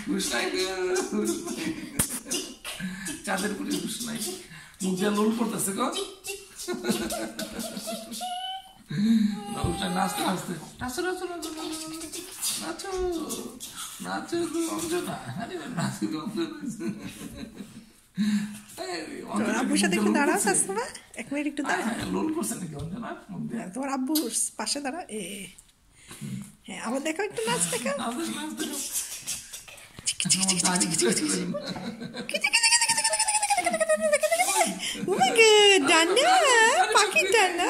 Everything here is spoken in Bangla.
হুশ নাই চাঁদের পুরি হুশ নাই মুখ দিয়ে লোল পড়তেছে গো নাচতে নাচতে নাচো নাচো নাচো নাচো নাচো অঞ্জনা আরে নাচি তোমার আব্বুর সাথে একটু দাঁড়াও শাশুড়া 1 মিনিট একটু দাঁড়াও লোল করছে নাকি অঞ্জনা তোমার আব্বুর পাশে দাঁড়াও হ্যাঁ আবার দেখো একটু নাচ দেখো ডান্ডা পাখির ডান্ডা